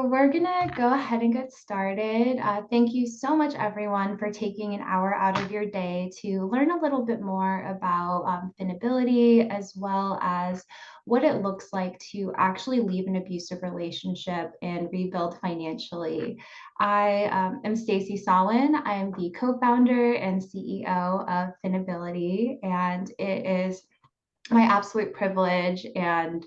So we're gonna go ahead and get started. Thank you so much, everyone, for taking an hour out of your day to learn a little bit more about finability, as well as what it looks like to actually leave an abusive relationship and rebuild financially. I am Stacy Sawin. I am the co-founder and CEO of Finability, and it is my absolute privilege and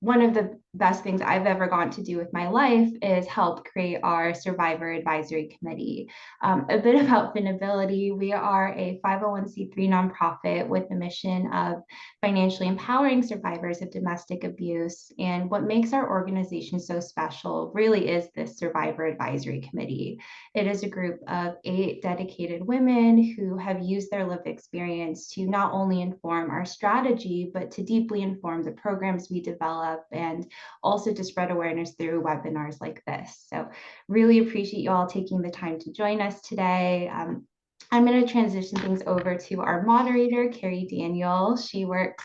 one of the best things I've ever gotten to do with my life is help create our Survivor Advisory Committee. A bit about Finability, we are a 501c3 nonprofit with the mission of financially empowering survivors of domestic abuse. And what makes our organization so special really is this Survivor Advisory Committee. It is a group of 8 dedicated women who have used their lived experience to not only inform our strategy, but to deeply inform the programs we develop and also to spread awareness through webinars like this. So really appreciate you all taking the time to join us today. I'm going to transition things over to our moderator, Carrie Daniel. She works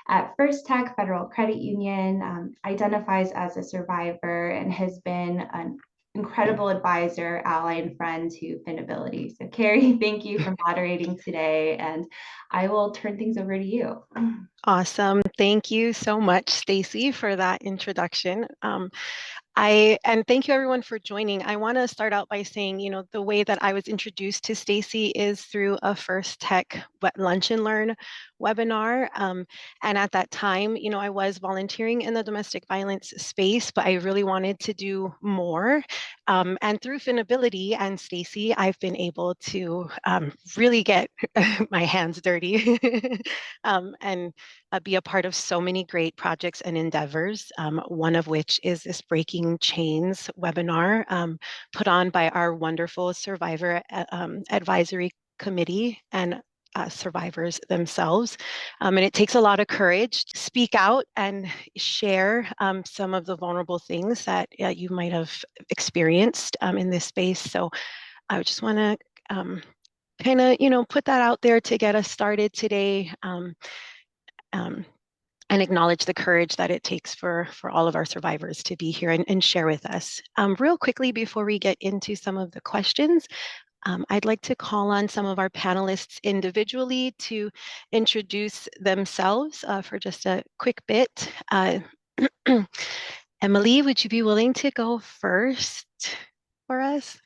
at First Tech Federal Credit Union, identifies as a survivor, and has been an incredible advisor, ally, and friend to Finability. So Carrie, thank you for moderating today, and I will turn things over to you. Awesome. Thank you so much, Stacy, for that introduction. And thank you everyone for joining. I want to start out by saying, the way that I was introduced to Stacy is through a First Tech Lunch and Learn webinar. And at that time, I was volunteering in the domestic violence space, but I really wanted to do more. And through Finability and Stacy, I've been able to really get my hands dirty and be a part of so many great projects and endeavors, one of which is this Breaking Chains webinar put on by our wonderful Survivor Advisory Committee and survivors themselves. And it takes a lot of courage to speak out and share some of the vulnerable things that you might have experienced in this space. So I just want to kind of, put that out there to get us started today. And acknowledge the courage that it takes for all of our survivors to be here and share with us. Real quickly, before we get into some of the questions, I'd like to call on some of our panelists individually to introduce themselves for just a quick bit. Emily, would you be willing to go first for us?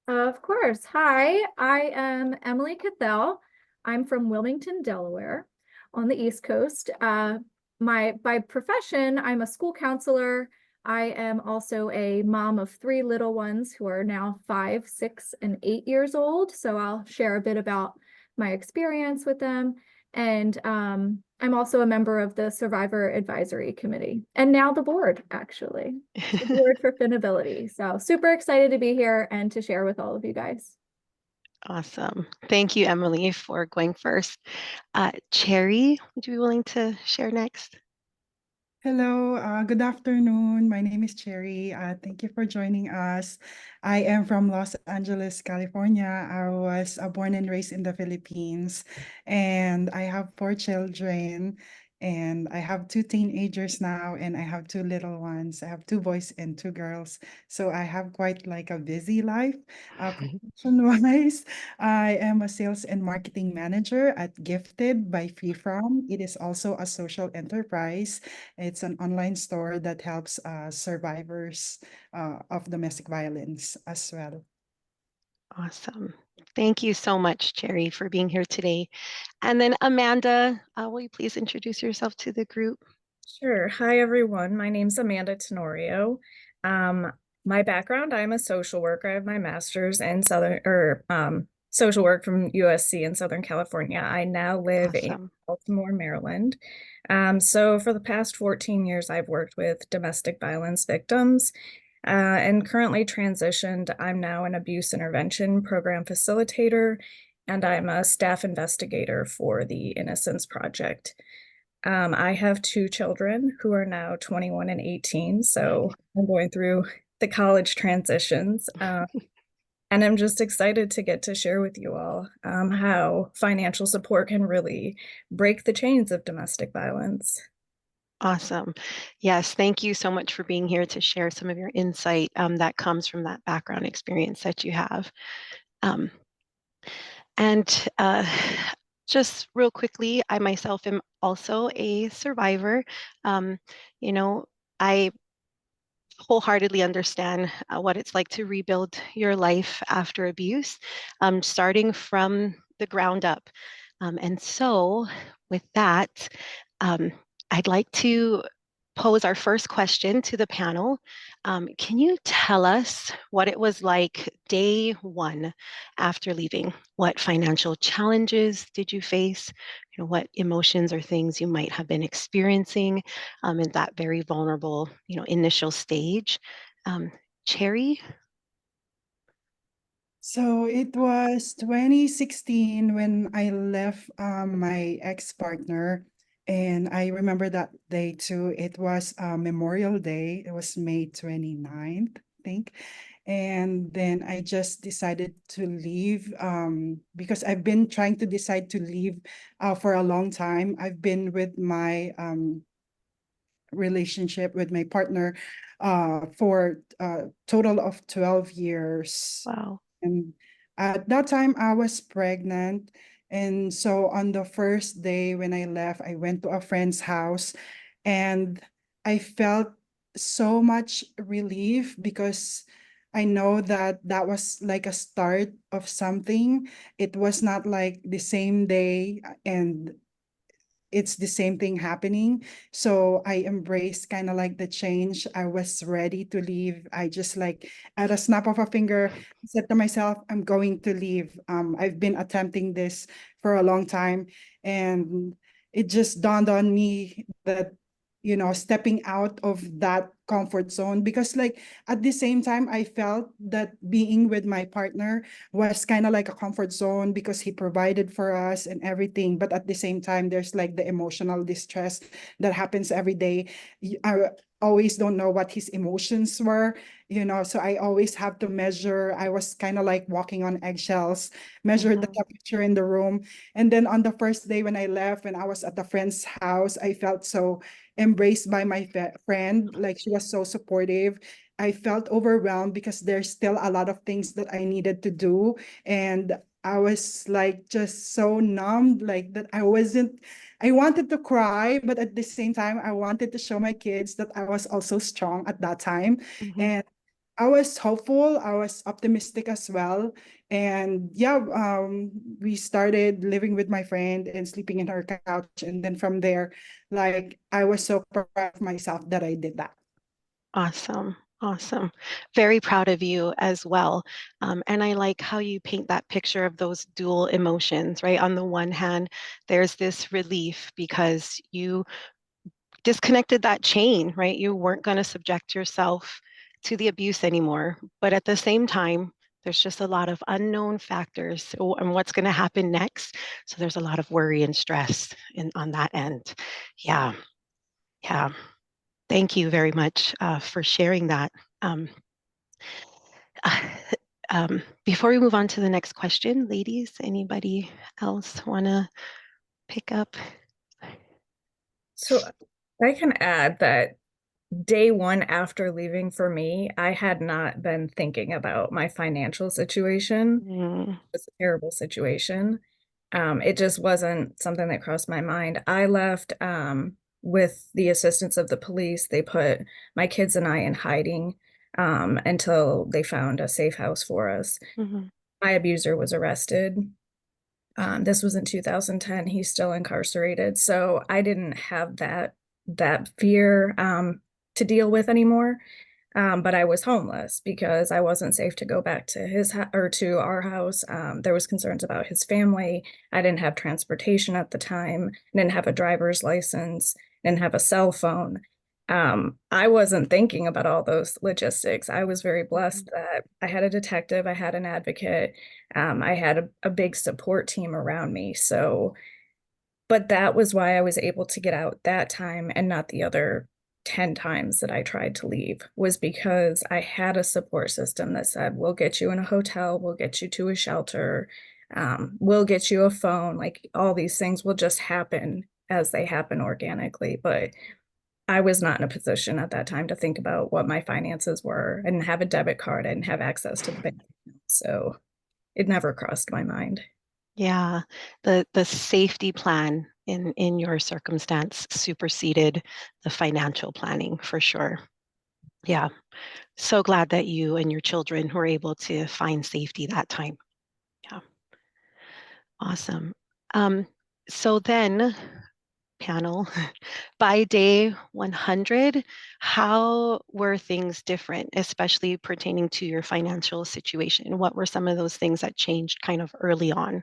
Of course. Hi, I am Emily Cathell. I'm from Wilmington, Delaware, on the East Coast. By profession, I'm a school counselor. I am also a mom of 3 little ones who are now 5, 6, and 8 years old. So I'll share a bit about my experience with them. And I'm also a member of the Survivor Advisory Committee, and now the board, actually, the board for Finability. So super excited to be here and to share with all of you guys. Awesome. Thank you, Emily, for going first. Cherry, would you be willing to share next? Hello, good afternoon. My name is Cherry. Thank you for joining us. I am from Los Angeles, California. I was born and raised in the Philippines, and I have 4 children. And I have 2 teenagers now, and I have 2 little ones. I have 2 boys and 2 girls. So I have quite like a busy life. Profession-wise, I am a sales and marketing manager at Gifted by Free From. It is also a social enterprise. It's an online store that helps survivors of domestic violence as well. Awesome. Thank you so much, Cherry, for being here today. And then Amanda, will you please introduce yourself to the group? Sure. Hi, everyone. My name's Amanda Tenorio. My background, I'm a social worker. I have my master's in social work from USC in Southern California. I now live in Baltimore, Maryland. So for the past 14 years, I've worked with domestic violence victims. And currently transitioned. I'm now an abuse intervention program facilitator, and I'm a staff investigator for the Innocence Project. I have 2 children who are now 21 and 18, so I'm going through the college transitions. And I'm just excited to get to share with you all how financial support can really break the chains of domestic violence. Awesome. Yes, thank you so much for being here to share some of your insight that comes from that background experience that you have. Um, and just real quickly, I myself am also a survivor. Um, you know, I wholeheartedly understand what it's like to rebuild your life after abuse, starting from the ground up. And so, with that, um, I'd like to pose our first question to the panel. Can you tell us what it was like day one after leaving? What financial challenges did you face? What emotions or things you might have been experiencing in that very vulnerable, initial stage? Um, Cherry? So it was 2016 when I left my ex-partner. And I remember that day too. It was Memorial Day. It was May 29th, I think. And then I just decided to leave because I've been trying to decide to leave for a long time. I've been with my relationship with my partner for a total of 12 years. Wow. And at that time, I was pregnant. And so on the first day when I left, I went to a friend's house and I felt so much relief because I know that that was like a start of something. It was not like the same day and it's the same thing happening. So I embraced kind of like the change. I was ready to leave. I just like at a snap of a finger said to myself, I'm going to leave. I've been attempting this for a long time. And it just dawned on me that, stepping out of that comfort zone, because like at the same time, I felt that being with my partner was kind of like a comfort zone because he provided for us and everything. But at the same time, there's like the emotional distress that happens every day. I always don't know what his emotions were, so I always have to measure. I was kind of like walking on eggshells, measure the temperature in the room. And then on the first day when I left, when I was at a friend's house, I felt so embraced by my friend. Like she was so supportive. I felt overwhelmed because there's still a lot of things that I needed to do. And I was like just so numbed, like that I wanted to cry, but at the same time, I wanted to show my kids that I was also strong at that time. Mhm. And I was hopeful, I was optimistic as well. And yeah, we started living with my friend and sleeping in her couch. And then from there, like I was so proud of myself that I did that. Awesome. Awesome. Very proud of you as well. And I like how you paint that picture of those dual emotions, right? On the one hand, there's this relief because you disconnected that chain, right? You weren't going to subject yourself to the abuse anymore. But at the same time, there's just a lot of unknown factors and what's going to happen next. So there's a lot of worry and stress on that end. Yeah. Yeah. Thank you very much for sharing that. Um, Before we move on to the next question, ladies, anybody else want to pick up? So I can add that day one after leaving for me, I had not been thinking about my financial situation. Mm, It was a terrible situation. It just wasn't something that crossed my mind. I left with the assistance of the police. They put my kids and I in hiding until they found a safe house for us. mhm. My abuser was arrested. This was in 2010. He's still incarcerated. So I didn't have that fear to deal with anymore. But I was homeless because I wasn't safe to go back to or to our house. There was concerns about his family. I didn't have transportation at the time. Didn't have a driver's license. Didn't have a cell phone. I wasn't thinking about all those logistics. I was very blessed that I had a detective, I had an advocate, I had a big support team around me. So, but that was why I was able to get out that time and not the other 10 times that I tried to leave, was because I had a support system that said, we'll get you in a hotel, we'll get you to a shelter, we'll get you a phone. Like all these things will just happen as they happen organically. But I was not in a position at that time to think about what my finances were. I didn't have a debit card. I didn't have access to the bank. So it never crossed my mind. Yeah, the safety plan in your circumstance superseded the financial planning for sure. Yeah, so glad that you and your children were able to find safety that time. Yeah, awesome. Um, so then, panel, by day 100, how were things different, especially pertaining to your financial situation? What were some of those things that changed kind of early on?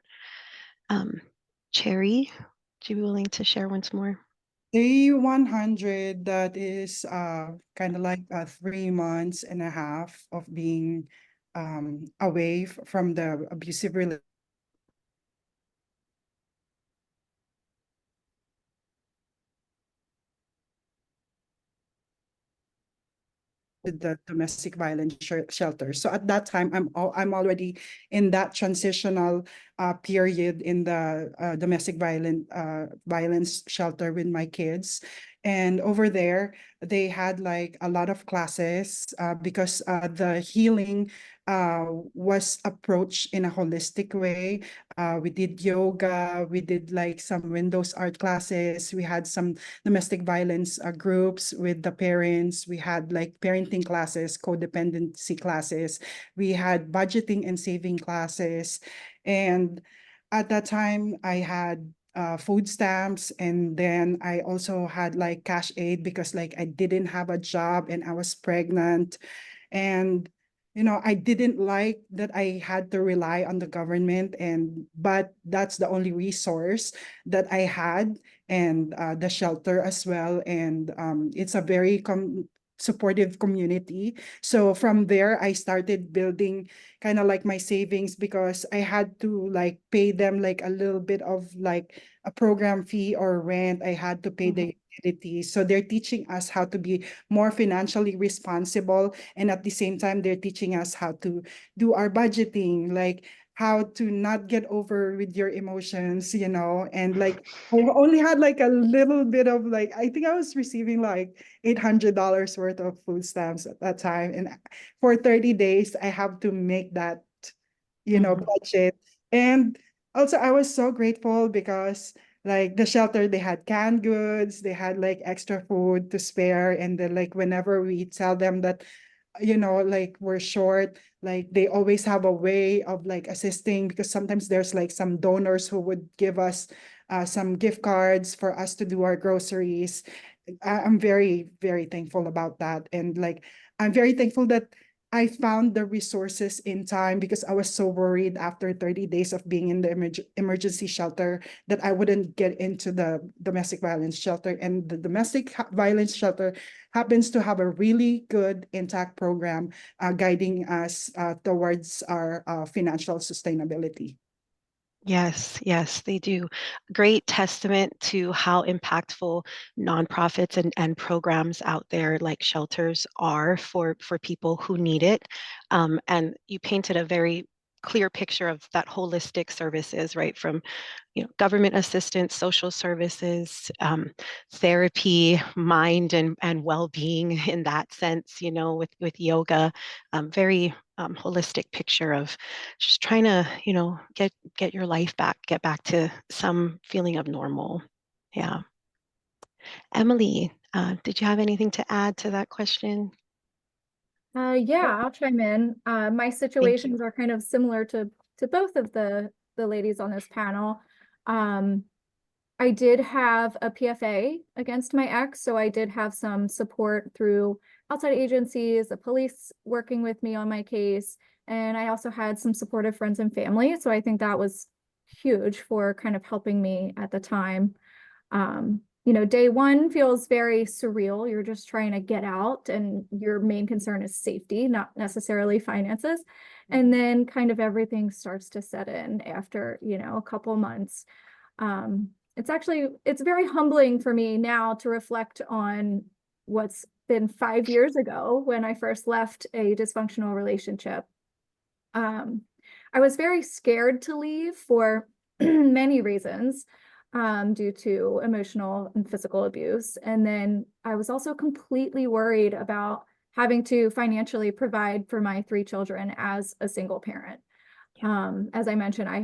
Um, Cherry, would you be willing to share once more? Day 100, that is kind of like 3 months and a half of being away from the abusive relationship. The domestic violence shelter. So at that time, I'm already in that transitional period in the domestic violence shelter with my kids. And over there, they had like a lot of classes because the healing was approached in a holistic way. We did yoga, we did like some Windows art classes, we had some domestic violence groups with the parents. We had like parenting classes, codependency classes. We had budgeting and saving classes. And at that time, I had food stamps, and then I also had like cash aid because like I didn't have a job and I was pregnant. And I didn't like that I had to rely on the government, but that's the only resource that I had, and the shelter as well. And it's a very supportive community. So from there, I started building kind of like my savings because I had to like pay them like a little bit of like a program fee or rent. I had to pay the utilities. So they're teaching us how to be more financially responsible. And at the same time, they're teaching us how to do our budgeting, like how to not get over with your emotions, and like I only had like a little bit of like, I think I was receiving like $800 worth of food stamps at that time. And for 30 days, I have to make that, Mhm. budget. And also I was so grateful because like the shelter, they had canned goods, they had like extra food to spare. And then like whenever we tell them that like we're short, like they always have a way of like assisting, because sometimes there's like some donors who would give us some gift cards for us to do our groceries. I'm very, very thankful about that. And like, I'm very thankful that I found the resources in time, because I was so worried after 30 days of being in the emergency shelter that I wouldn't get into the domestic violence shelter. And the domestic violence shelter happens to have a really good intact program guiding us towards our financial sustainability. Yes, yes, they do. Great testament to how impactful nonprofits and programs out there like shelters are for people who need it. And you painted a very clear picture of that holistic services, right? From government assistance, social services, therapy, mind and well-being in that sense, with yoga, very holistic picture of just trying to, get your life back, get back to some feeling of normal. Yeah. Emily, did you have anything to add to that question? Yeah, I'll chime in. My Thank you. situations are kind of similar to both of the ladies on this panel. Um, I did have a PFA against my ex, so I did have some support through outside agencies, the police working with me on my case, and I also had some supportive friends and family. So I think that was huge for kind of helping me at the time. Day one feels very surreal. You're just trying to get out, and your main concern is safety, not necessarily finances. And then kind of everything starts to set in after, a couple months. It's very humbling for me now to reflect on what's been 5 years ago when I first left a dysfunctional relationship. I was very scared to leave for many reasons. due to emotional and physical abuse. And then I was also completely worried about having to financially provide for my 3 children as a single parent. As I mentioned, I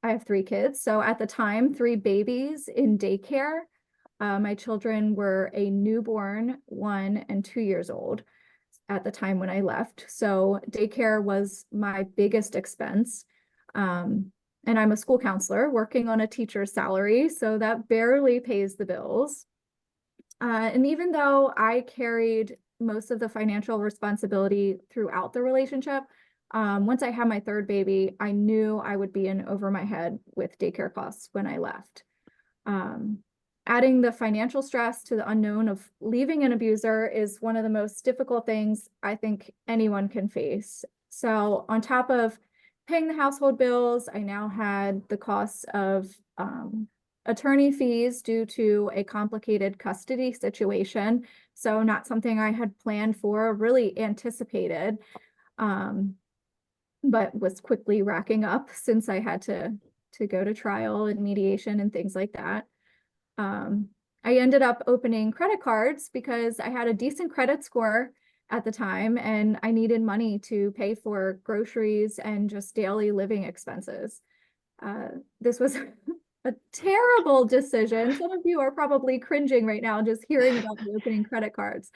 have 3 kids. So at the time, 3 babies in daycare. My children were a newborn, 1 and 2 years old at the time when I left. So daycare was my biggest expense. And I'm a school counselor working on a teacher's salary, so that barely pays the bills. And even though I carried most of the financial responsibility throughout the relationship, once I had my 3rd baby, I knew I would be in over my head with daycare costs when I left. Um, Adding the financial stress to the unknown of leaving an abuser is one of the most difficult things I think anyone can face. So on top of paying the household bills, I now had the costs of attorney fees due to a complicated custody situation. So not something I had planned for, really anticipated, but was quickly racking up since I had to go to trial and mediation and things like that. I ended up opening credit cards because I had a decent credit score at the time and I needed money to pay for groceries and just daily living expenses. This was a terrible decision. Some of you are probably cringing right now just hearing about me opening credit cards.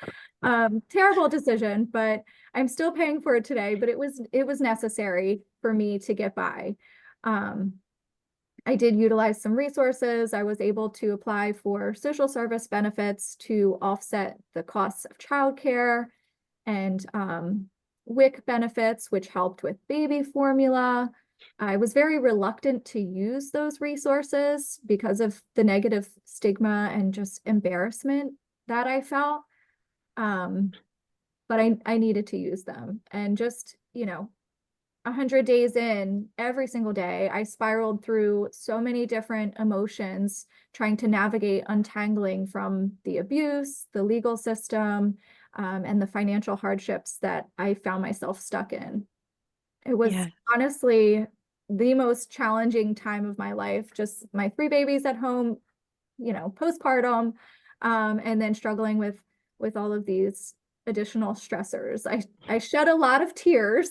Terrible decision, but I'm still paying for it today, but it was necessary for me to get by. I did utilize some resources. I was able to apply for social service benefits to offset the costs of childcare and WIC benefits, which helped with baby formula. I was very reluctant to use those resources because of the negative stigma and just embarrassment that I felt. But I needed to use them. And just, 100 days in, every single day, I spiraled through so many different emotions, trying to navigate untangling from the abuse, the legal system, and the financial hardships that I found myself stuck in. It was Yeah. honestly the most challenging time of my life, just my 3 babies at home, postpartum, and then struggling with all of these additional stressors. I shed a lot of tears.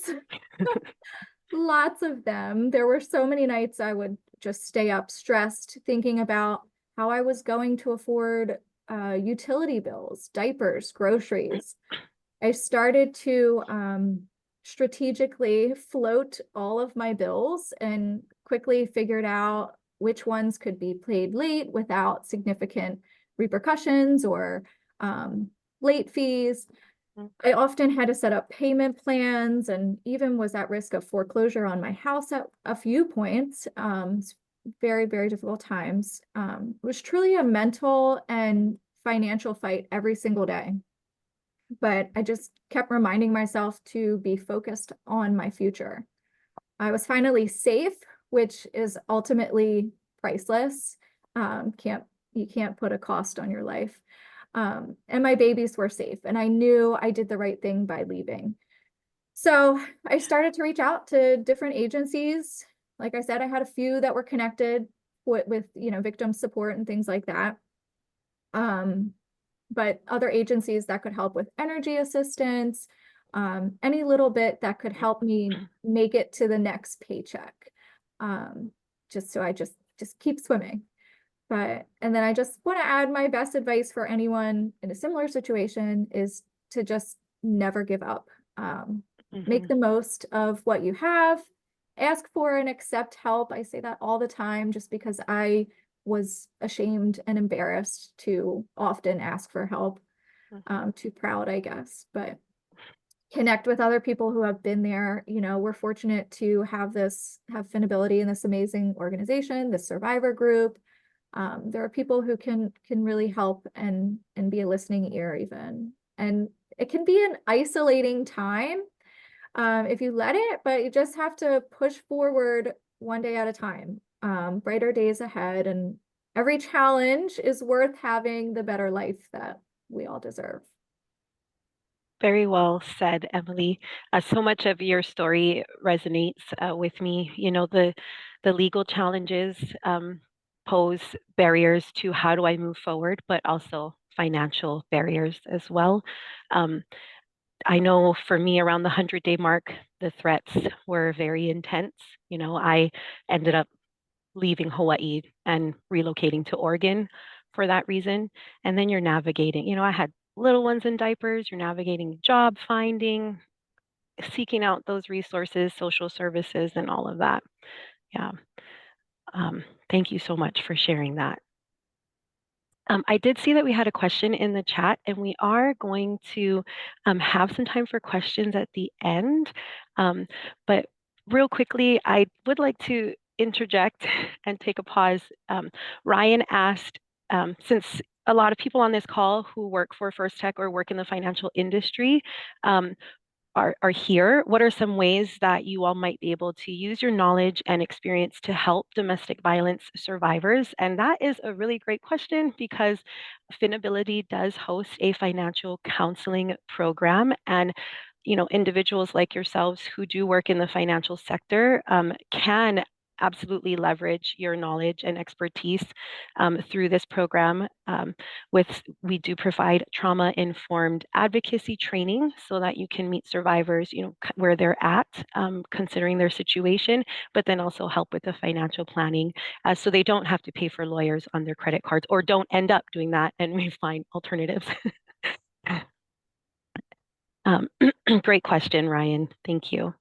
Lots of them. There were so many nights I would just stay up stressed, thinking about how I was going to afford utility bills, diapers, groceries. I started to strategically float all of my bills and quickly figured out which ones could be paid late without significant repercussions or late fees. I often had to set up payment plans and even was at risk of foreclosure on my house at a few points. Very, very difficult times. It was truly a mental and financial fight every single day. But I just kept reminding myself to be focused on my future. I was finally safe, which is ultimately priceless. You can't put a cost on your life. And my babies were safe, and I knew I did the right thing by leaving. So I started to reach out to different agencies. Like I said, I had a few that were connected with victim support and things like that. But other agencies that could help with energy assistance, any little bit that could help me make it to the next paycheck. Just so I just keep swimming. And then I just want to add my best advice for anyone in a similar situation is to just never give up. Make the most of what you have, ask for and accept help. I say that all the time just because I was ashamed and embarrassed to often ask for help. Too proud, I guess, but connect with other people who have been there. We're fortunate to have Finability in this amazing organization, this survivor group. There are people who can really help and be a listening ear even. And it can be an isolating time if you let it, but you just have to push forward one day at a time. Brighter days ahead, and every challenge is worth having the better life that we all deserve. Very well said, Emily. So much of your story resonates with me. The legal challenges, pose barriers to how do I move forward, but also financial barriers as well. I know for me around the 100-day mark, the threats were very intense. I ended up leaving Hawaii and relocating to Oregon for that reason. And then you're navigating, I had little ones in diapers, you're navigating job finding, seeking out those resources, social services, and all of that. Yeah. Thank you so much for sharing that. I did see that we had a question in the chat, and we are going to have some time for questions at the end. But real quickly, I would like to interject and take a pause. Ryan asked, since a lot of people on this call who work for First Tech or work in the financial industry, are here, what are some ways that you all might be able to use your knowledge and experience to help domestic violence survivors? And that is a really great question because Finability does host a financial counseling program. And individuals like yourselves who do work in the financial sector can absolutely leverage your knowledge and expertise through this program. We do provide trauma-informed advocacy training so that you can meet survivors, where they're at, considering their situation, but then also help with the financial planning, so they don't have to pay for lawyers on their credit cards or don't end up doing that, and we find alternatives. Great question, Ryan. Thank you.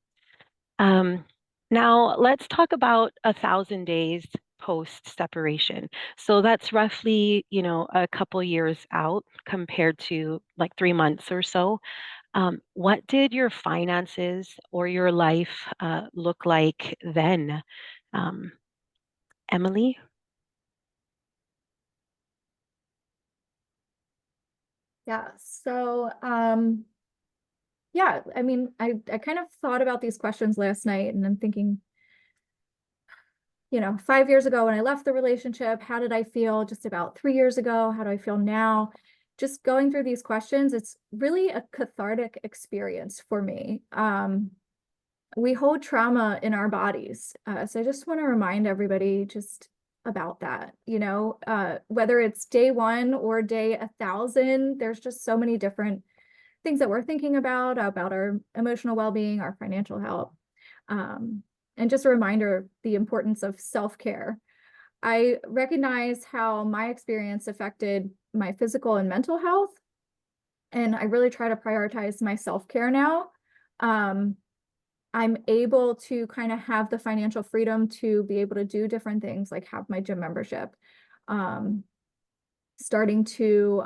Now let's talk about 1,000 days post separation. So that's roughly, a couple years out compared to like 3 months or so. What did your finances or your life look like then? Emily? Yeah, so yeah, I mean, I kind of thought about these questions last night, and I'm thinking, 5 years ago when I left the relationship, how did I feel just about 3 years ago? How do I feel now? Just going through these questions, it's really a cathartic experience for me. We hold trauma in our bodies. So I just want to remind everybody just about that, whether it's day 1 or day 1,000, there's just so many different things that we're thinking about our emotional well-being, our financial health. And just a reminder, the importance of self-care. I recognize how my experience affected my physical and mental health, and I really try to prioritize my self-care now. I'm able to kind of have the financial freedom to be able to do different things, like have my gym membership, starting to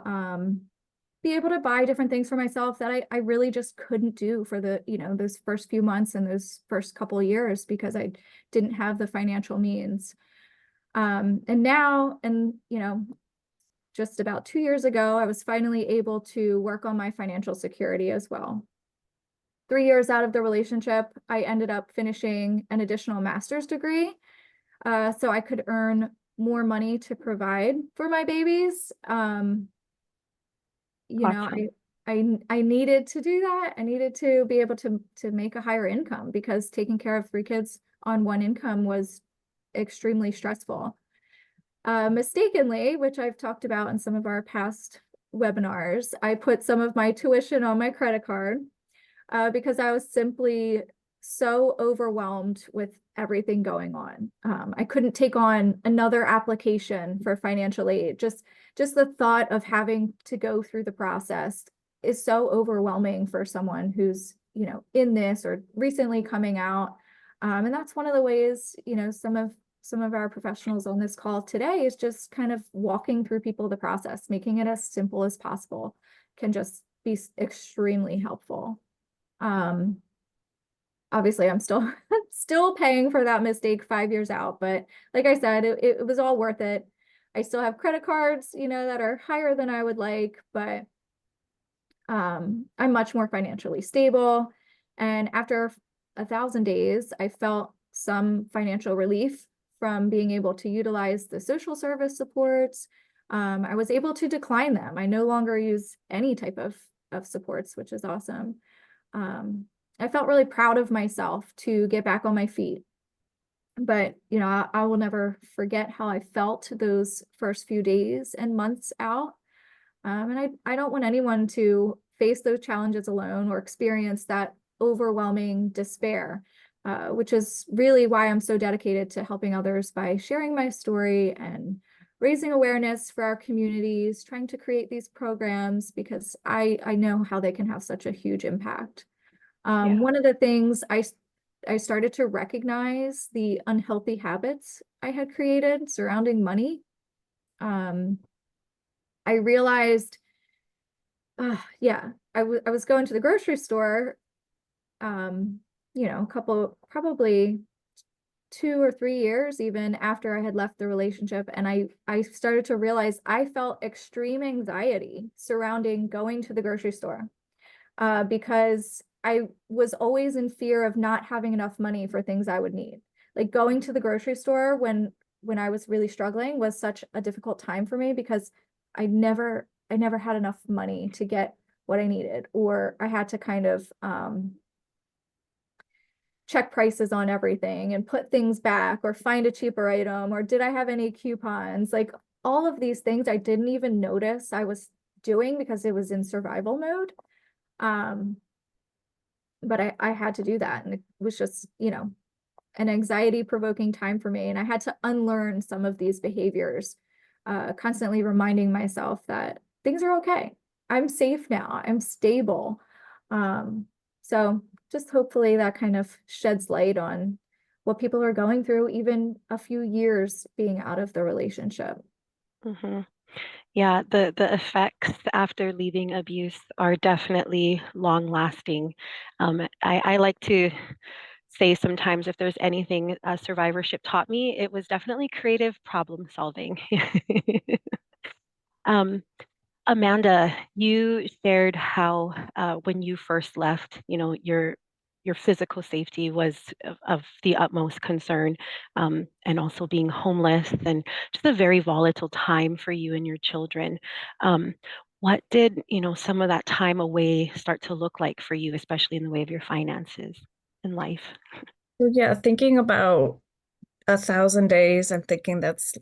be able to buy different things for myself that I really just couldn't do for the, those first few months and those first couple of years because I didn't have the financial means. And now, just about 2 years ago, I was finally able to work on my financial security as well. 3 years out of the relationship, I ended up finishing an additional master's degree, so I could earn more money to provide for my babies. Awesome. I needed to do that. I needed to be able to make a higher income because taking care of 3 kids on one income was extremely stressful. Mistakenly, which I've talked about in some of our past webinars, I put some of my tuition on my credit card because I was simply so overwhelmed with everything going on. I couldn't take on another application for financial aid. Just the thought of having to go through the process is so overwhelming for someone who's, in this or recently coming out. And that's one of the ways, some of our professionals on this call today is just kind of walking through people the process, making it as simple as possible can just be extremely helpful. Obviously I'm still paying for that mistake 5 years out, but like I said, it was all worth it. I still have credit cards, that are higher than I would like, but I'm much more financially stable. And after 1,000 days, I felt some financial relief from being able to utilize the social service supports. I was able to decline them. I no longer use any type of supports, which is awesome. I felt really proud of myself to get back on my feet. But, you know, I will never forget how I felt those first few days and months out. And I don't want anyone to face those challenges alone or experience that overwhelming despair, which is really why I'm so dedicated to helping others by sharing my story and raising awareness for our communities, trying to create these programs because I know how they can have such a huge impact. Yeah. One of the things I started to recognize the unhealthy habits I had created surrounding money. I realized, yeah, I was going to the grocery store, you know, probably 2 or 3 years even after I had left the relationship, and I started to realize I felt extreme anxiety surrounding going to the grocery store, because I was always in fear of not having enough money for things I would need. Like going to the grocery store when I was really struggling was such a difficult time for me because I never had enough money to get what I needed, or I had to kind of check prices on everything and put things back or find a cheaper item, or did I have any coupons? Like all of these things I didn't even notice I was doing because it was in survival mode. Um, but I had to do that. And it was just, you know, an anxiety provoking time for me. And I had to unlearn some of these behaviors, constantly reminding myself that things are okay. I'm safe now. I'm stable. So just hopefully that kind of sheds light on what people are going through, even a few years being out of the relationship. hmm Yeah, the effects after leaving abuse are definitely long lasting. I like to say sometimes if there's anything survivorship taught me, it was definitely creative problem solving. um, Amanda, you shared how when you first left, you know, your physical safety was of the utmost concern, and also being homeless and just a very volatile time for you and your children. Um, what did, you know, some of that time away start to look like for you, especially in the way of your finances and life? So yeah, thinking about 1,000 days, I'm thinking that's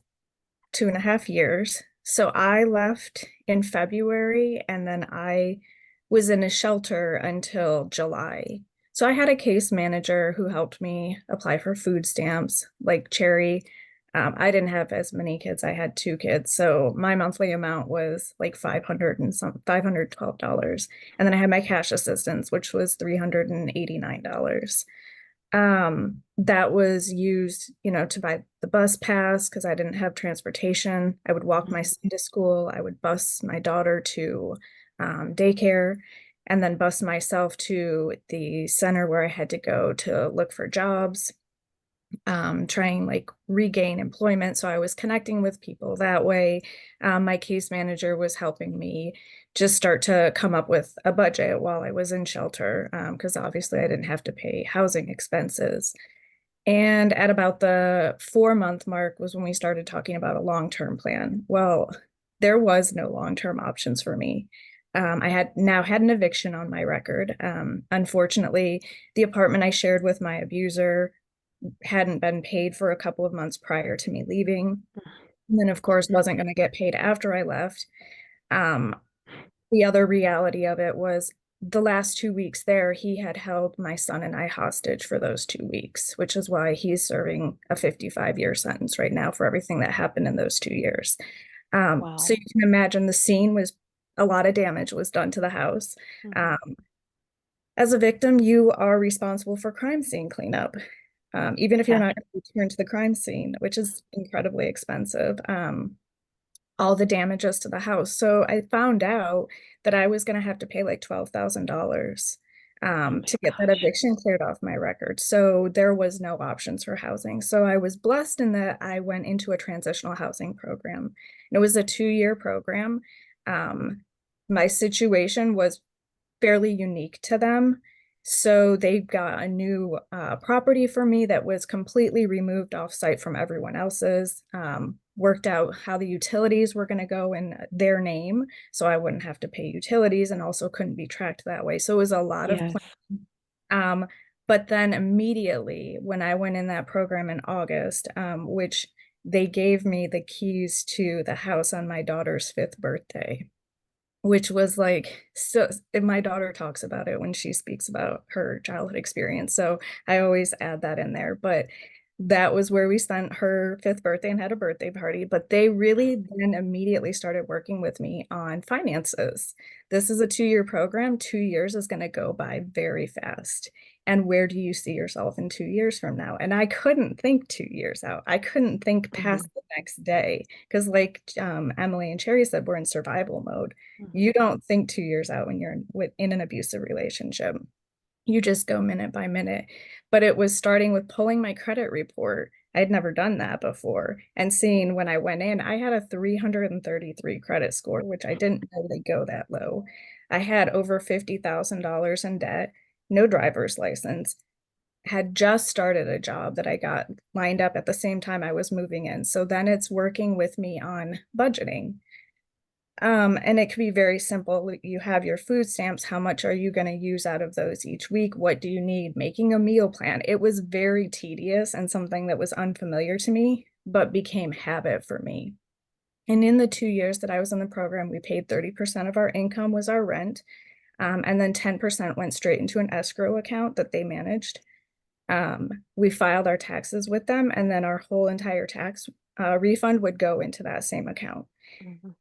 2.5 years. So I left in February and then I was in a shelter until July. So I had a case manager who helped me apply for food stamps, like Cherry. I didn't have as many kids. I had 2 kids. So my monthly amount was like 500 and some $512. And then I had my cash assistance, which was $389. That was used, you know, to buy the bus pass because I didn't have transportation. I would walk my Mhm. son to school. I would bus my daughter to daycare and then bus myself to the center where I had to go to look for jobs, trying like regain employment. So I was connecting with people that way. My case manager was helping me just start to come up with a budget while I was in shelter, because obviously I didn't have to pay housing expenses. And at about the 4 month mark was when we started talking about a long-term plan. Well, there was no long-term options for me. I had now had an eviction on my record. Unfortunately, the apartment I shared with my abuser hadn't been paid for a couple of months prior to me leaving. And then, of course, wasn't going to get paid after I left. Um, the other reality of it was the last 2 weeks there, he had held my son and I hostage for those 2 weeks, which is why he's serving a 55-year sentence right now for everything that happened in those 2 years. So Wow. you can imagine the scene was a lot of damage was done to the house. Mhm. Um, as a victim, you are responsible for crime scene cleanup, even if you're Yeah. not going to return to the crime scene, which is incredibly expensive. All the damages to the house. So I found out that I was going to have to pay like $12,000 Oh my to get that gosh. eviction cleared off my record. So there was no options for housing. So I was blessed in that I went into a transitional housing program. And it was a 2 year program. Um, my situation was fairly unique to them. So they got a new property for me that was completely removed off site from everyone else's. Worked out how the utilities were going to go in their name, so I wouldn't have to pay utilities and also couldn't be tracked that way. So it was a lot of Yes. planning. But then immediately when I went in that program in August, which they gave me the keys to the house on my daughter's 5th birthday, which was like, so my daughter talks about it when she speaks about her childhood experience. So I always add that in there. But that was where we spent her 5th birthday and had a birthday party. But they really then immediately started working with me on finances. This is a 2-year program. 2 years is going to go by very fast. And where do you see yourself in 2 years from now? And I couldn't think 2 years out. I couldn't think past the next day because, like Emily and Cherry said, we're in survival mode. You don't think 2 years out when you're in an abusive relationship. You just go minute by minute. But it was starting with pulling my credit report. I'd never done that before. And seeing when I went in, I had a 333 credit score, which I didn't know they go that low. I had over $50,000 in debt, no driver's license, had just started a job that I got lined up at the same time I was moving in. So then it's working with me on budgeting. And it could be very simple. You have your food stamps. How much are you going to use out of those each week? What do you need? Making a meal plan. It was very tedious and something that was unfamiliar to me, but became habit for me. And in the 2 years that I was in the program, we paid 30% of our income was our rent. And then 10% went straight into an escrow account that they managed. We filed our taxes with them, and then our whole entire tax refund would go into that same account.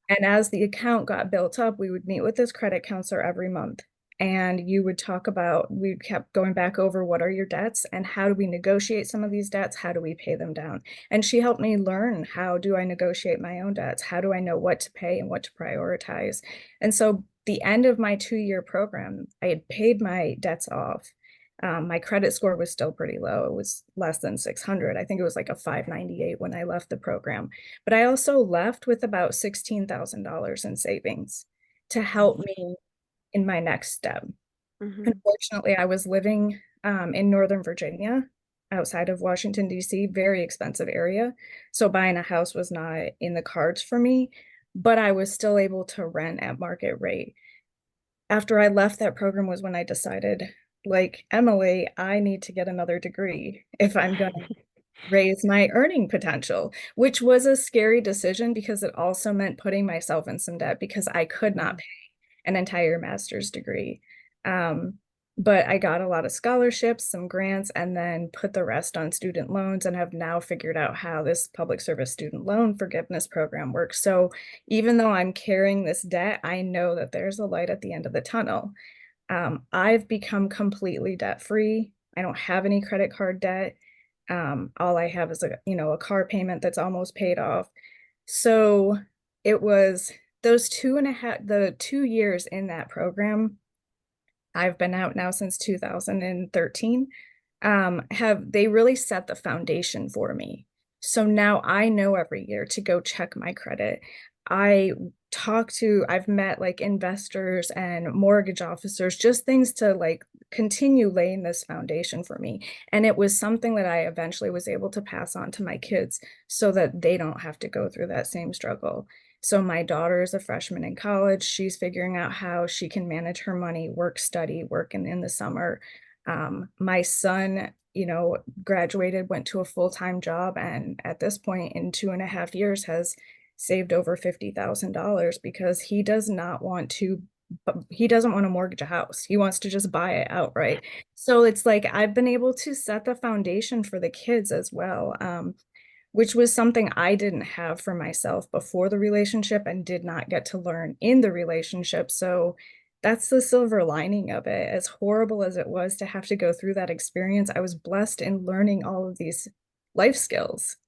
And as the account got built up, we would meet with this credit counselor every month. And you would talk about, we kept going back over what are your debts and how do we negotiate some of these debts? How do we pay them down? And she helped me learn, how do I negotiate my own debts? How do I know what to pay and what to prioritize? And so the end of my 2-year program, I had paid my debts off. My credit score was still pretty low. It was less than 600. I think it was like a 598 when I left the program. But I also left with about $16,000 in savings to help me in my next step. Unfortunately, I was living in Northern Virginia, outside of Washington, D.C., very expensive area. So buying a house was not in the cards for me, but I was still able to rent at market rate. After I left that program was when I decided, like Emily, I need to get another degree if I'm going to raise my earning potential, which was a scary decision because it also meant putting myself in some debt because I could not pay an entire master's degree. But I got a lot of scholarships, some grants, and then put the rest on student loans and have now figured out how this public service student loan forgiveness program works. So even though I'm carrying this debt, I know that there's a light at the end of the tunnel. I've become completely debt free. I don't have any credit card debt. All I have is a car payment that's almost paid off. So it was those 2 years in that program. I've been out now since 2013. Have they really set the foundation for me? So now I know every year to go check my credit. I've met like investors and mortgage officers, just things to like continue laying this foundation for me. And it was something that I eventually was able to pass on to my kids so that they don't have to go through that same struggle. So my daughter is a freshman in college. She's figuring out how she can manage her money, work, study, working in the summer. My son, graduated, went to a full-time job, and at this point in 2.5 years has saved over $50,000 because he doesn't want to mortgage a house. He wants to just buy it outright. So it's like I've been able to set the foundation for the kids as well, which was something I didn't have for myself before the relationship and did not get to learn in the relationship. So that's the silver lining of it. As horrible as it was to have to go through that experience, I was blessed in learning all of these life skills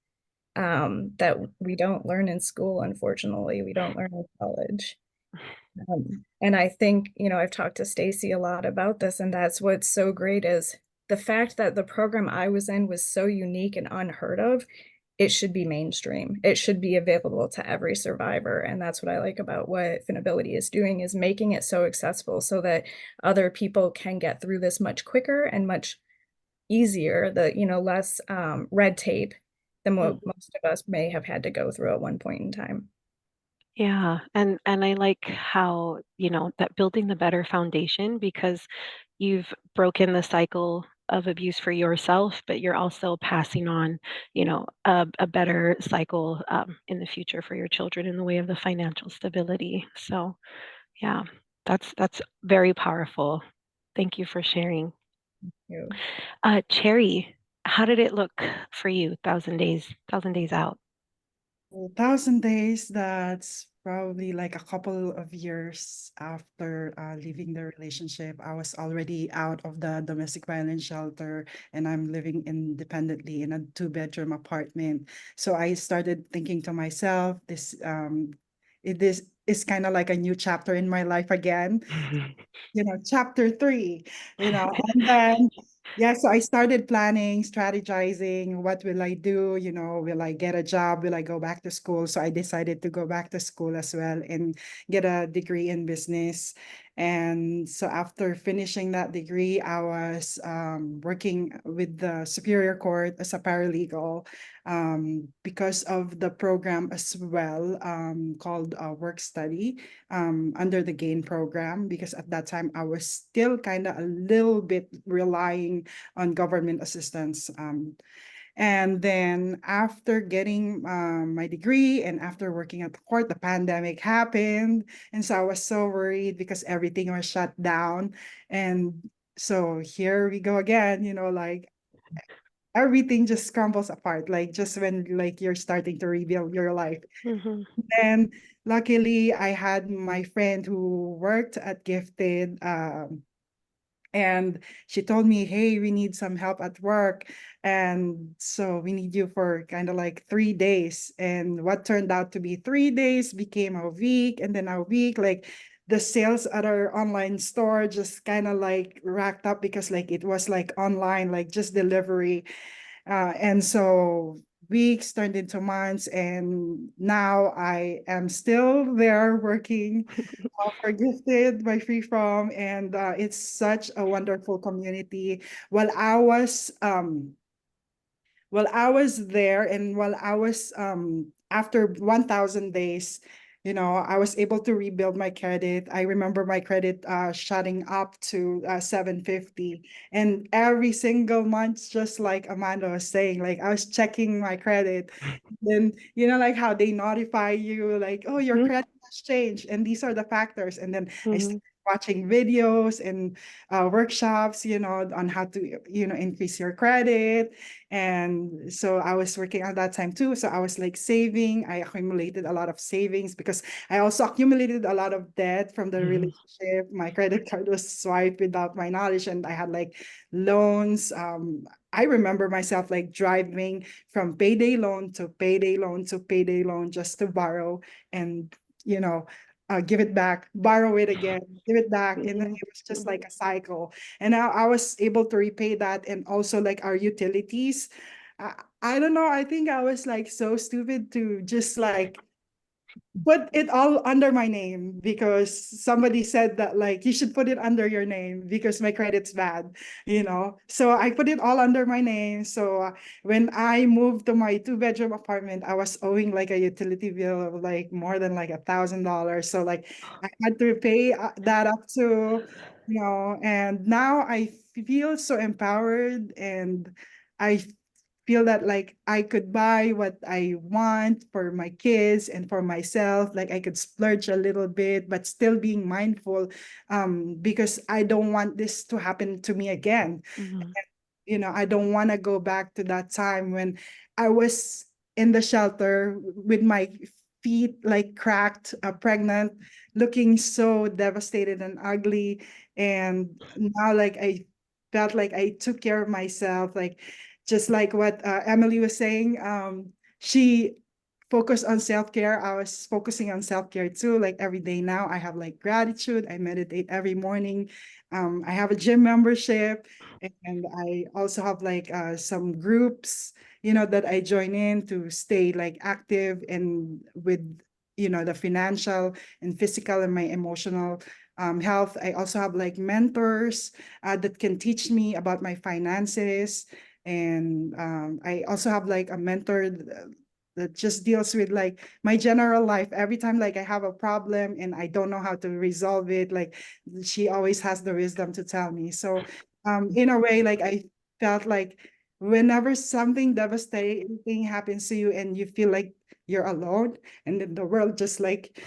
that we don't learn in school, unfortunately. We don't learn in college. And I think, I've talked to Stacy a lot about this, and that's what's so great is the fact that the program I was in was so unique and unheard of. It should be mainstream. It should be available to every survivor. And that's what I like about what Finability is doing, is making it so accessible so that other people can get through this much quicker and much easier, less red tape than what most of us may have had to go through at one point in time. Yeah, and I like how, that building the better foundation, because you've broken the cycle of abuse for yourself, but you're also passing on, a better cycle in the future for your children in the way of the financial stability. So, yeah, that's very powerful. Thank you for sharing. You. Cherry, how did it look for you? Thousand days out. 1,000 days, that's probably like a couple of years after leaving the relationship. I was already out of the domestic violence shelter and I'm living independently in a two-bedroom apartment. So I started thinking to myself, this is kind of like a new chapter in my life again, chapter 3, and then, yeah, so I started planning, strategizing, what will I do? Will I get a job? Will I go back to school? So I decided to go back to school as well and get a degree in business. And so after finishing that degree, I was working with the Superior Court as a paralegal because of the program as well, called Work Study, under the GAIN program, because at that time I was still kind of a little bit relying on government assistance. And then after getting my degree and after working at the court, the pandemic happened. And so I was so worried because everything was shut down. And so here we go again, like everything just crumbles apart, like just when like you're starting to rebuild your life. Mhm. Then luckily I had my friend who worked at Gifted, and she told me, hey, we need some help at work. And so we need you for kind of like 3 days. And what turned out to be 3 days became a week. And then a week, like the sales at our online store just kind of like racked up because like it was like online, like just delivery. And so weeks turned into months, and now I am still there working for Gifted by Free From, and it's such a wonderful community. While I was there, and while I was after 1,000 days, I was able to rebuild my credit. I remember my credit shutting up to 750, and every single month, just like Amanda was saying, like I was checking my credit. Then like how they notify you, like, oh, your Mhm. credit has changed and these are the factors. And then I Mhm. started watching videos and workshops, on how to increase your credit. And so I was working at that time too. So I was like saving. I accumulated a lot of savings because I also accumulated a lot of debt from the Mhm. relationship. My credit card was swiped without my knowledge, and I had like loans. I remember myself like driving from payday loan to payday loan to payday loan just to borrow and, you know, give it back, borrow it again, give it back. And then Mhm. it was just like a cycle. And I was able to repay that, and also like our utilities. I don't know. I think I was like so stupid to just like put it all under my name because somebody said that like you should put it under your name because my credit's bad. So I put it all under my name. So when I moved to my two-bedroom apartment, I was owing like a utility bill of like more than like $1,000. So like I had to pay that up to, and now I feel so empowered, and I feel that like I could buy what I want for my kids and for myself. Like I could splurge a little bit, but still being mindful, because I don't want this to happen to me again. Mhm. I don't want to go back to that time when I was in the shelter with my feet like cracked, pregnant, looking so devastated and ugly. And now, like, I felt like I took care of myself, like, just like what Emily was saying. She focused on self-care. I was focusing on self-care too. Like every day now, I have like gratitude. I meditate every morning. I have a gym membership, and I also have like some groups, that I join in to stay like active and with, the financial and physical and my emotional health. I also have like mentors that can teach me about my finances. And I also have like a mentor that just deals with like my general life. Every time like I have a problem and I don't know how to resolve it, like she always has the wisdom to tell me. So in a way, like I felt like whenever something devastating happens to you and you feel like you're alone, and then the world just like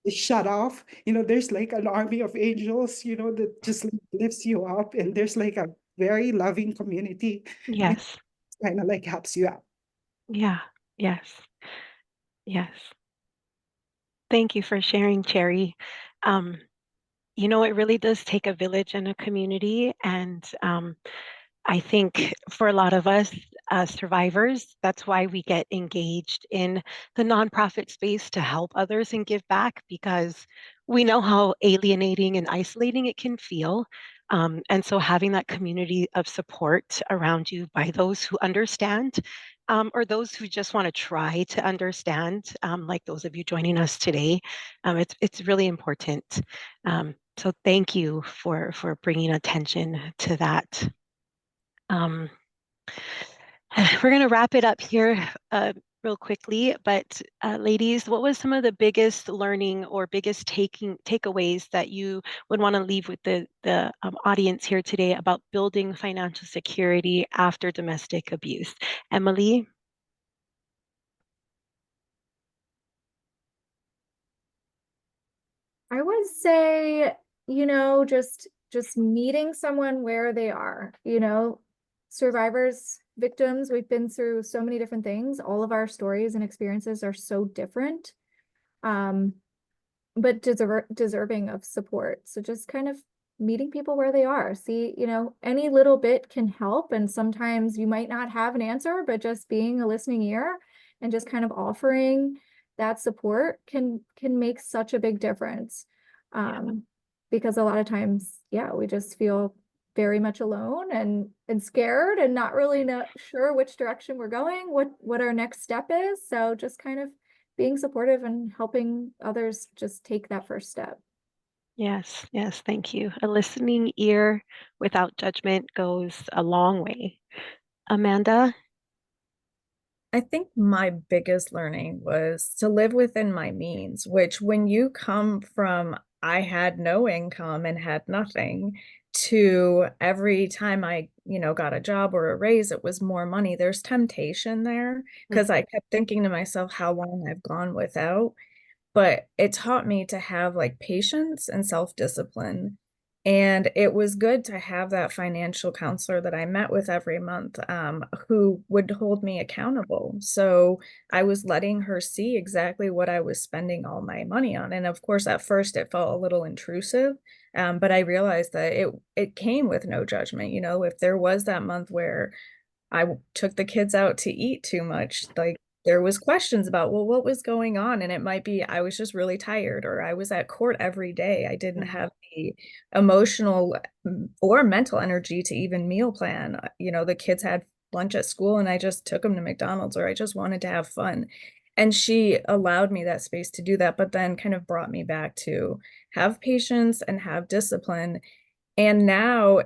is shut off, there's like an army of angels, that just like lifts you up, and there's like a very loving community, and Yes. kind of like helps you out. Yeah. Yes. Yes. Thank you for sharing, Cherry. Um, it really does take a village and a community. And I think for a lot of us survivors, that's why we get engaged in the nonprofit space to help others and give back, because we know how alienating and isolating it can feel. And so having that community of support around you by those who understand, or those who just want to try to understand, like those of you joining us today, it's really important. So thank you for bringing attention to that. Um, we're going to wrap it up here real quickly, but ladies, what was some of the biggest learning or biggest takeaways that you would want to leave with the audience here today about building financial security after domestic abuse? Emily? I would say, just meeting someone where they are, survivors, victims, we've been through so many different things. All of our stories and experiences are so different. But deserving of support. So just kind of meeting people where they are. See, any little bit can help. And sometimes you might not have an answer, but just being a listening ear and just kind of offering that support can make such a big difference. Because a lot of times, yeah, we just feel very much alone and scared and not really sure which direction we're going, what our next step is. So just kind of being supportive and helping others just take that first step. Yes, yes, thank you. A listening ear without judgment goes a long way. Amanda? I think my biggest learning was to live within my means, which when you come from I had no income and had nothing to every time I, got a job or a raise, it was more money. There's temptation there because I kept thinking to myself how long I've gone without, but it taught me to have like patience and self-discipline. And it was good to have that financial counselor that I met with every month, who would hold me accountable. So I was letting her see exactly what I was spending all my money on. And of course, at first it felt a little intrusive, but I realized that it came with no judgment. If there was that month where I took the kids out to eat too much, like there was questions about, well, what was going on? And it might be I was just really tired, or I was at court every day. I didn't have the emotional or mental energy to even meal plan. The kids had lunch at school and I just took them to McDonald's, or I just wanted to have fun. And she allowed me that space to do that, but then kind of brought me back to have patience and have discipline. And now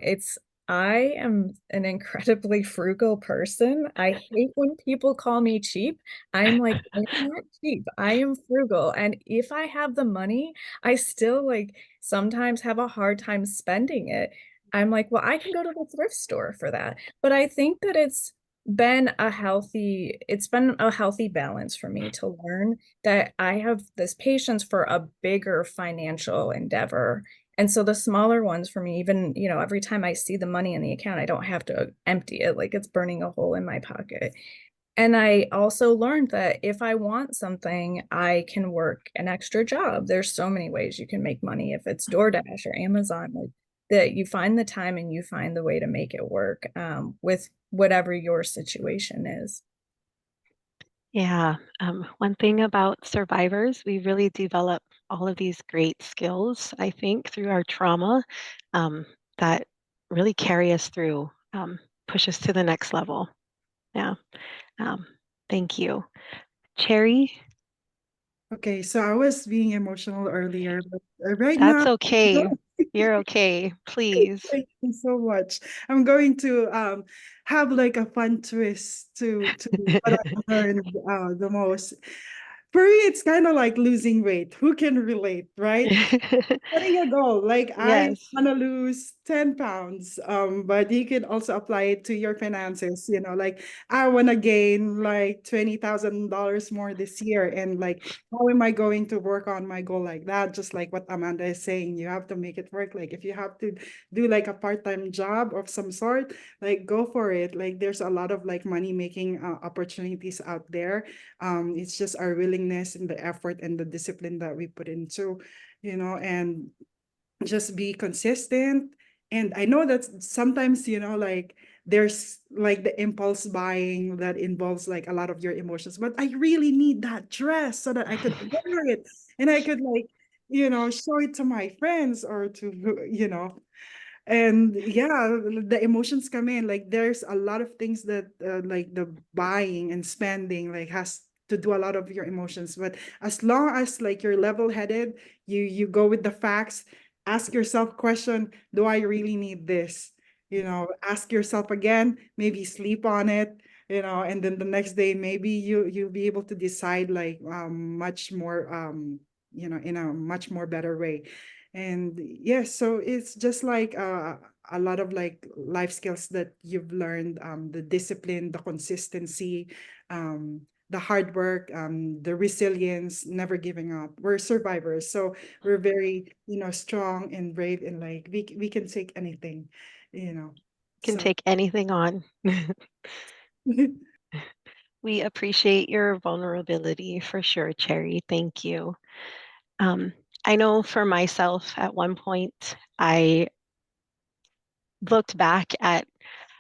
I am an incredibly frugal person. I hate when people call me cheap. I'm like, I'm not cheap. I am frugal. And if I have the money, I still like sometimes have a hard time spending it. I'm like, well, I can go to the thrift store for that. But I think that it's been a healthy balance for me to learn that I have this patience for a bigger financial endeavor. And so the smaller ones for me, even, every time I see the money in the account, I don't have to empty it like it's burning a hole in my pocket. And I also learned that if I want something, I can work an extra job. There's so many ways you can make money. If it's DoorDash or Amazon, like that you find the time and you find the way to make it work, with whatever your situation is. Yeah, one thing about survivors, we really develop all of these great skills, I think, through our trauma, that really carry us through, push us to the next level. Yeah, um, thank you. Cherry, Okay, so I was being emotional earlier, but right that's now, okay. You're okay, please. thank you so much. I'm going to have like a fun twist to what I learned the most. For me, it's kind of like losing weight. Who can relate, right? Setting a goal, like I Yes. want to lose 10 pounds. But you can also apply it to your finances, like I want to gain like $20,000 more this year. And like, how am I going to work on my goal like that? Just like what Amanda is saying, you have to make it work. Like if you have to do like a part-time job of some sort, like go for it. Like there's a lot of like money making opportunities out there. It's just our willingness and the effort and the discipline that we put into, and just be consistent. And I know that sometimes, like there's like the impulse buying that involves like a lot of your emotions, but I really need that dress so that I could wear it and I could like, show it to my friends or to, and yeah, the emotions come in. Like there's a lot of things that like the buying and spending like has to do a lot of your emotions. But as long as like you're level headed, you go with the facts. Ask yourself question: do I really need this? Ask yourself again, maybe sleep on it, and then the next day maybe you'll be able to decide like much more in a much more better way. And yes, so it's just like a lot of like life skills that you've learned, the discipline, the consistency, the hard work, the resilience, never giving up. We're survivors, so we're very, strong and brave, and like we can take anything, you know. Can So take anything on. We appreciate your vulnerability for sure, Cherry. Thank you. Um, I know for myself, at one point, I looked back at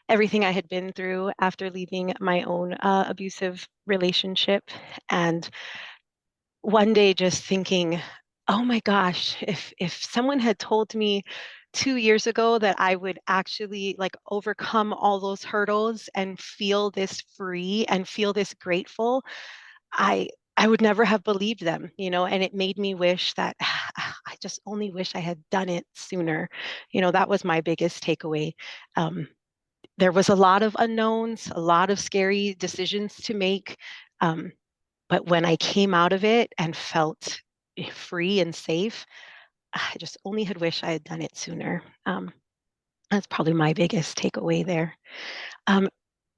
everything I had been through after leaving my own abusive relationship. And one day just thinking, oh my gosh, if someone had told me 2 years ago that I would actually like overcome all those hurdles and feel this free and feel this grateful, I I would never have believed them, and it made me wish that I just only wish I had done it sooner. That was my biggest takeaway. Um, there was a lot of unknowns, a lot of scary decisions to make. Um, but when I came out of it and felt free and safe, I just only had wished I had done it sooner. That's probably my biggest takeaway there. Um,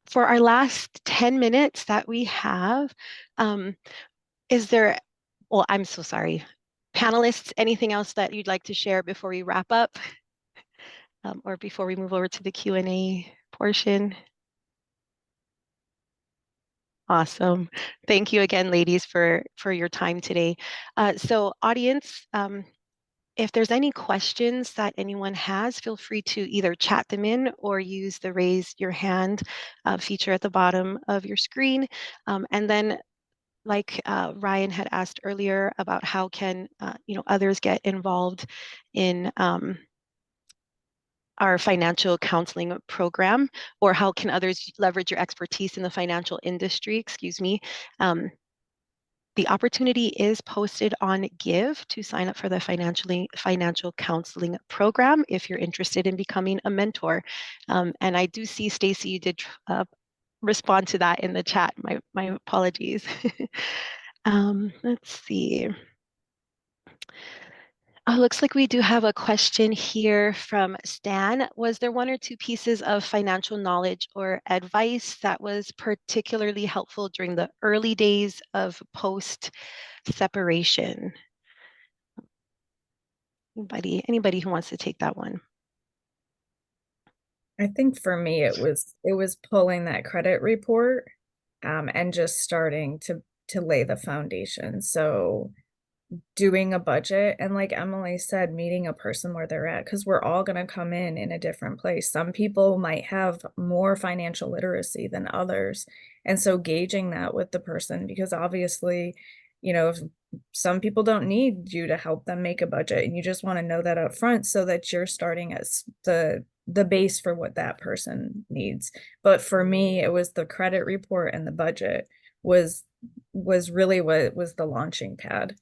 for our last 10 minutes that we have, um, is there, well, I'm so sorry. Panelists, anything else that you'd like to share before we wrap up, or before we move over to the Q&A portion? Awesome. Thank you again, ladies, for your time today. So audience, if there's any questions that anyone has, feel free to either chat them in or use the raise your hand feature at the bottom of your screen. And then like Ryan had asked earlier about how can others get involved in our financial counseling program, or how can others leverage your expertise in the financial industry, excuse me. The opportunity is posted on Give to sign up for the financial counseling program if you're interested in becoming a mentor. And I do see, Stacy, you did respond to that in the chat. My apologies. Let's see. Looks like we do have a question here from Stan. Was there one or two pieces of financial knowledge or advice that was particularly helpful during the early days of post-separation? Anybody who wants to take that one? I think for me it was pulling that credit report and just starting to lay the foundation. So doing a budget and, like Emily said, meeting a person where they're at, because we're all going to come in a different place. Some people might have more financial literacy than others, and so gauging that with the person, because obviously, if some people don't need you to help them make a budget, and you just want to know that up front so that you're starting as the base for what that person needs. But for me, it was the credit report, and the budget was really what was the launching pad.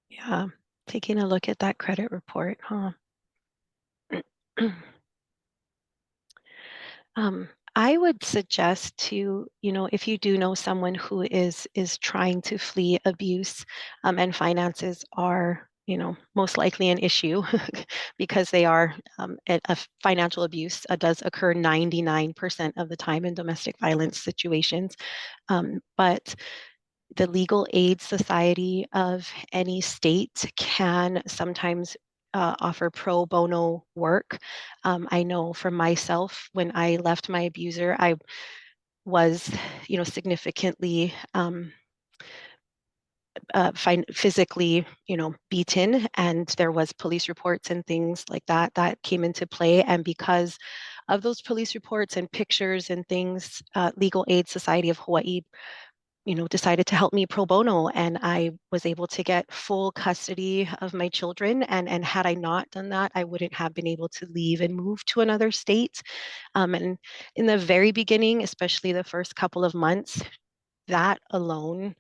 Yeah, taking a look at that credit report, huh? I would suggest to, if you do know someone who is trying to flee abuse, and finances are most likely an issue because they are a financial abuse does occur 99% of the time in domestic violence situations. But the Legal Aid Society of any state can sometimes offer pro bono work. I know for myself, when I left my abuser, I was, significantly physically, beaten, and there was police reports and things like that that came into play. And because of those police reports and pictures and things, Legal Aid Society of Hawaii, decided to help me pro bono, and I was able to get full custody of my children. And had I not done that, I wouldn't have been able to leave and move to another state. And in the very beginning, especially the first couple of months, that alone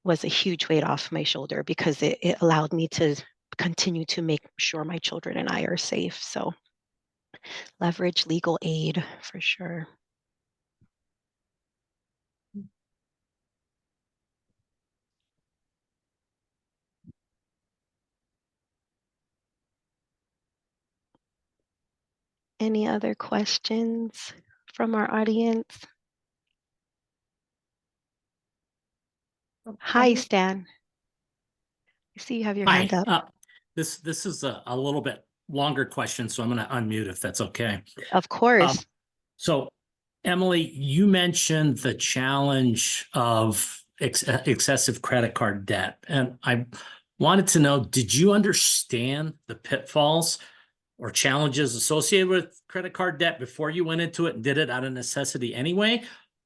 was a huge weight off my shoulder because it allowed me to continue to make sure my children and I are safe. So leverage legal aid for sure. Any other questions from our audience? Hi, Stan. I see you have your hand Hi. up. This is a little bit longer question, so I'm going to unmute if that's okay. Of course. So, Emily, you mentioned the challenge of excessive credit card debt, and I wanted to know, did you understand the pitfalls or challenges associated with credit card debt before you went into it and did it out of necessity anyway?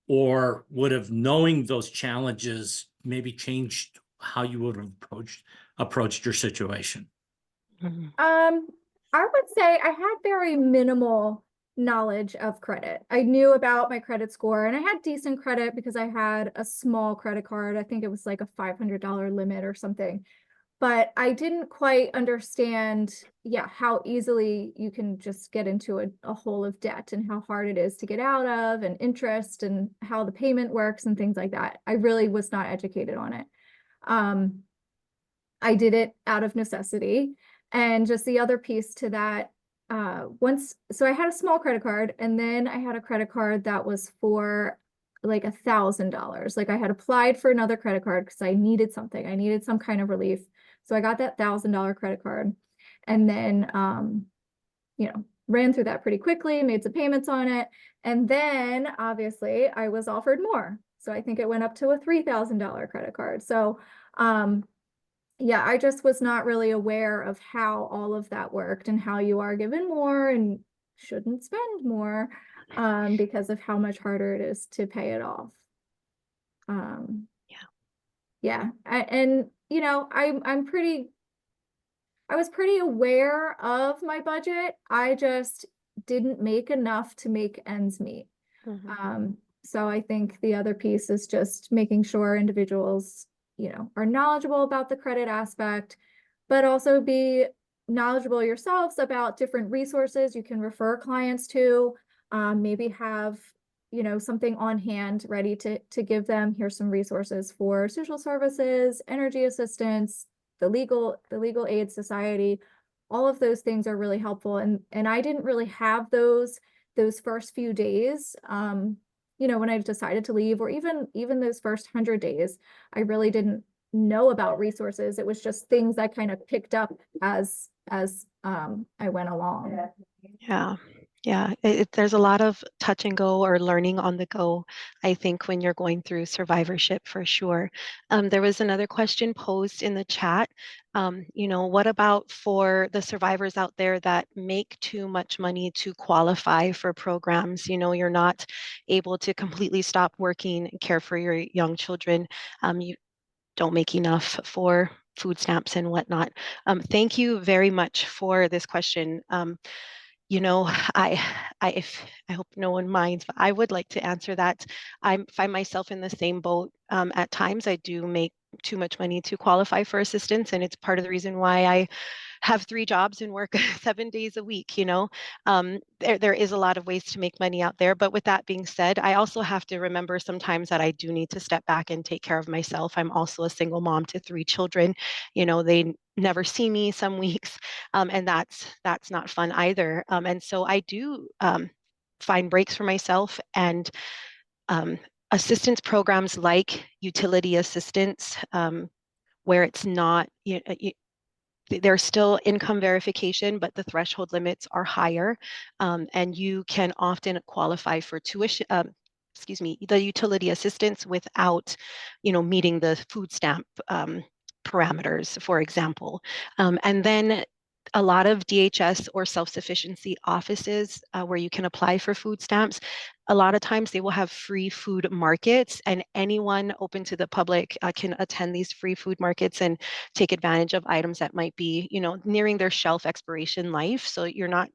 Or would have knowing those challenges maybe changed how you would have approached your situation? Mhm. I would say I had very minimal knowledge of credit. I knew about my credit score, and I had decent credit because I had a small credit card. I think it was like a $500 limit or something. But I didn't quite understand, how easily you can just get into a hole of debt and how hard it is to get out of, and interest and how the payment works and things like that. I really was not educated on it. I did it out of necessity. And just the other piece to that, so I had a small credit card, and then I had a credit card that was for like $1,000. Like I had applied for another credit card because I needed something. I needed some kind of relief. So I got that $1,000 credit card, and then, ran through that pretty quickly, made some payments on it. And then obviously I was offered more. So I think it went up to a $3,000 credit card. So, I just was not really aware of how all of that worked and how you are given more and shouldn't spend more, because of how much harder it is to pay it off. And I was pretty aware of my budget. I just didn't make enough to make ends meet. Mhm. So I think the other piece is just making sure individuals, are knowledgeable about the credit aspect, but also be knowledgeable yourselves about different resources you can refer clients to. Maybe have, something on hand ready to give them. Here's some resources for social services, energy assistance, the legal aid society. All of those things are really helpful. And I didn't really have those first few days. When I decided to leave, or even those first 100 days, I really didn't know about resources. It was just things I kind of picked up as I went along. Yeah. Yeah, there's a lot of touch and go or learning on the go, I think, when you're going through survivorship for sure. There was another question posed in the chat. What about for the survivors out there that make too much money to qualify for programs? You're not able to completely stop working and care for your young children. You don't make enough for food stamps and whatnot. Thank you very much for this question. You know, I, I hope no one minds, but I would like to answer that. I find myself in the same boat. At times, I do make too much money to qualify for assistance, and it's part of the reason why I have 3 jobs and work 7 days a week, you know? There is a lot of ways to make money out there, but with that being said, I also have to remember sometimes that I do need to step back and take care of myself. I'm also a single mom to 3 children. You know, they never see me some weeks, and that's not fun either. And so I do find breaks for myself, and um, assistance programs like utility assistance, where it's not, there's still income verification, but the threshold limits are higher, and you can often qualify for tuition. Excuse me, the utility assistance without, meeting the food stamp parameters, for example. And then a lot of DHS or self-sufficiency offices where you can apply for food stamps, a lot of times they will have free food markets, and anyone open to the public can attend these free food markets and take advantage of items that might be, nearing their shelf expiration life. So you're not,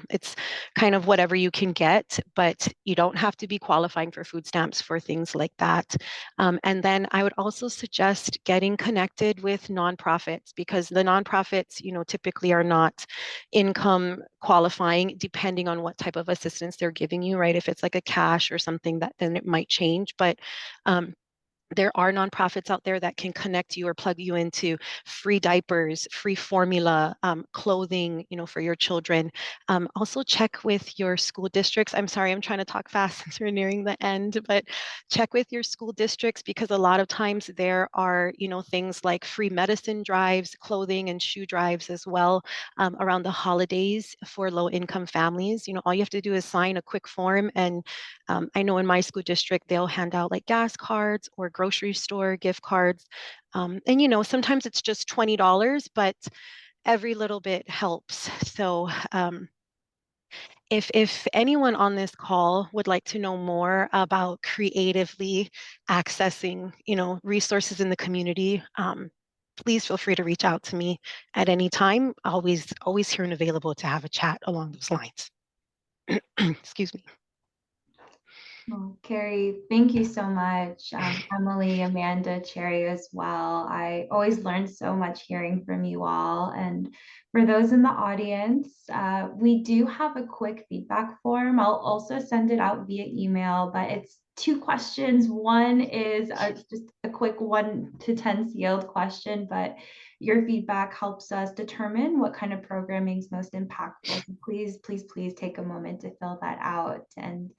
it's kind of whatever you can get, but you don't have to be qualifying for food stamps for things like that. And then I would also suggest getting connected with nonprofits, because the nonprofits, typically are not income qualifying depending on what type of assistance they're giving you, right? If it's like a cash or something, that then it might change. But there are nonprofits out there that can connect you or plug you into free diapers, free formula, clothing, for your children. Also check with your school districts. I'm sorry, I'm trying to talk fast since we're nearing the end, but check with your school districts, because a lot of times there are, things like free medicine drives, clothing and shoe drives as well, around the holidays for low income families. All you have to do is sign a quick form, and I know in my school district, they'll hand out like gas cards or grocery store gift cards. And, sometimes it's just $20, but every little bit helps. So if anyone on this call would like to know more about creatively accessing, resources in the community, please feel free to reach out to me at any time. Always here and available to have a chat along those lines. Excuse me. Well, Carrie, thank you so much. Emily, Amanda, Cherry as well. I always learn so much hearing from you all. And for those in the audience, we do have a quick feedback form. I'll also send it out via email, but it's 2 questions. One is just a quick 1 to 10 sealed question, but your feedback helps us determine what kind of programming is most impactful. So please, please, please take a moment to fill that out. And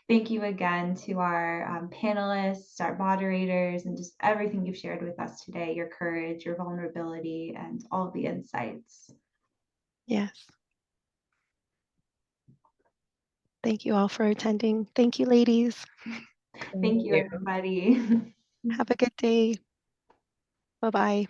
thank you again to our panelists, our moderators, and just everything you've shared with us today, your courage, your vulnerability, and all of the insights. Yes. Thank you all for attending. Thank you, ladies. Thank you, everybody. Have a good day. Bye-bye.